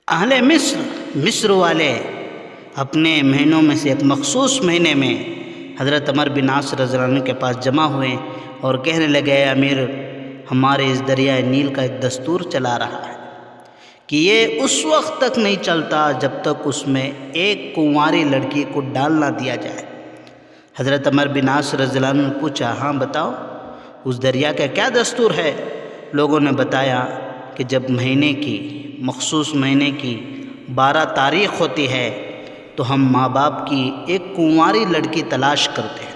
اہل مصر والے اپنے مہینوں میں سے ایک مخصوص مہینے میں حضرت عمر بن عاص رضی اللہ عنہ کے پاس جمع ہوئے اور کہنے لگے، اے امیر، ہمارے اس دریائے نیل کا ایک دستور چلا رہا ہے کہ یہ اس وقت تک نہیں چلتا جب تک اس میں ایک کنواری لڑکی کو ڈال نہ دیا جائے۔ حضرت عمر بن عاص رضی اللہ عنہ نے پوچھا، ہاں بتاؤ اس دریا کا کیا دستور ہے؟ لوگوں نے بتایا کہ جب مخصوص مہینے کی 12 تاریخ ہوتی ہے تو ہم ماں باپ کی ایک کنواری لڑکی تلاش کرتے ہیں،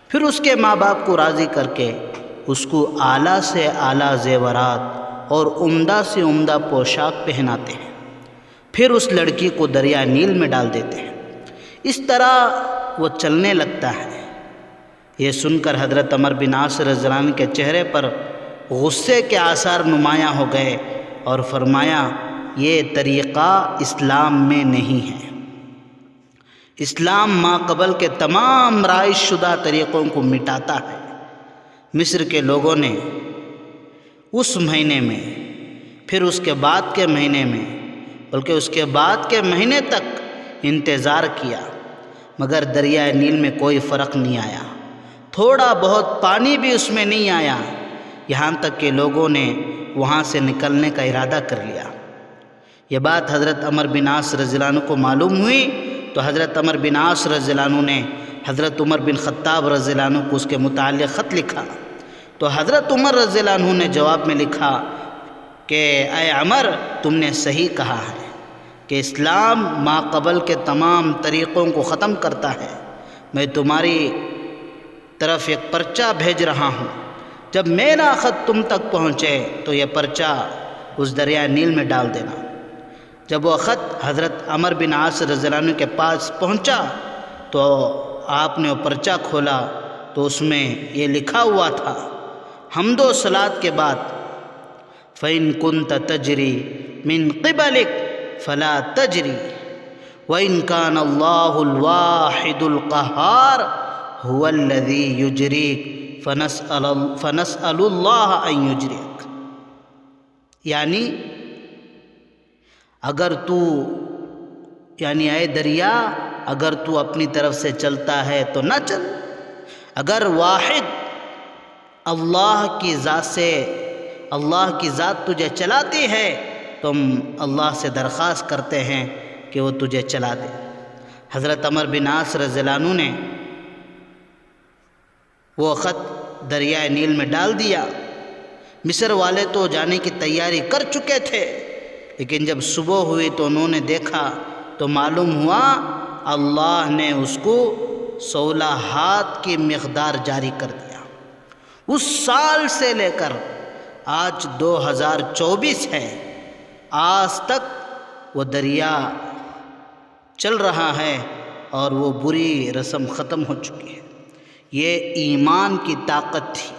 پھر اس کے ماں باپ کو راضی کر کے اس کو اعلیٰ سے اعلیٰ زیورات اور عمدہ سے عمدہ پوشاک پہناتے ہیں، پھر اس لڑکی کو دریا نیل میں ڈال دیتے ہیں۔ اس طرح وہ چلنے لگتا ہے۔ یہ سن کر حضرت عمر بن عاص رضی اللہ عنہ کے چہرے پر غصے کے آثار نمایاں ہو گئے اور فرمایا، یہ طریقہ اسلام میں نہیں ہے۔ اسلام ما قبل کے تمام رائج شدہ طریقوں کو مٹاتا ہے۔ مصر کے لوگوں نے اس مہینے میں، پھر اس کے بعد کے مہینے میں، بلکہ اس کے بعد کے مہینے تک انتظار کیا، مگر دریائے نیل میں کوئی فرق نہیں آیا، تھوڑا بہت پانی بھی اس میں نہیں آیا، یہاں تک کہ لوگوں نے وہاں سے نکلنے کا ارادہ کر لیا۔ یہ بات حضرت عمر بن عاص رضی اللہ عنہ کو معلوم ہوئی تو حضرت عمر بن عاص رضی اللہ عنہ نے حضرت عمر بن خطاب رضی اللہ عنہ کو اس کے متعلق خط لکھا، تو حضرت عمر رضی اللہ عنہ نے جواب میں لکھا کہ اے عمر، تم نے صحیح کہا ہے کہ اسلام ما قبل کے تمام طریقوں کو ختم کرتا ہے۔ میں تمہاری طرف ایک پرچہ بھیج رہا ہوں، جب میرا خط تم تک پہنچے تو یہ پرچہ اس دریائے نیل میں ڈال دینا۔ جب وہ خط حضرت عمر بن عاص رضی اللہ عنہ کے پاس پہنچا تو آپ نے وہ پرچہ کھولا تو اس میں یہ لکھا ہوا تھا، حمد و صلات کے بعد، فَإِن كُنْتَ تَجْرِي مِن قِبَلِكَ فَلَا تَجْرِي وَإِن كَانَ اللَّهُ الْوَاحِدُ الْقَهَّارُ هُوَ الَّذِي يُجْرِيكَ فَنَسْأَلُ اللَّهَ أَن يُجْرِيكَ، یعنی اے دریا، اگر تو اپنی طرف سے چلتا ہے تو نہ چل، اگر واحد اللہ کی ذات تجھے چلاتی ہے تو ہم اللہ سے درخواست کرتے ہیں کہ وہ تجھے چلا دے۔ حضرت عمر بن عاص رضی اللہ عنہ نے وہ خط دریائے نیل میں ڈال دیا۔ مصر والے تو جانے کی تیاری کر چکے تھے، لیکن جب صبح ہوئی تو انہوں نے دیکھا تو معلوم ہوا اللہ نے اس کو 16 ہاتھ کی مقدار جاری کر دیا۔ اس سال سے لے کر آج 2024 ہے، آج تک وہ دریا چل رہا ہے اور وہ بری رسم ختم ہو چکی ہے۔ یہ ایمان کی طاقت تھی۔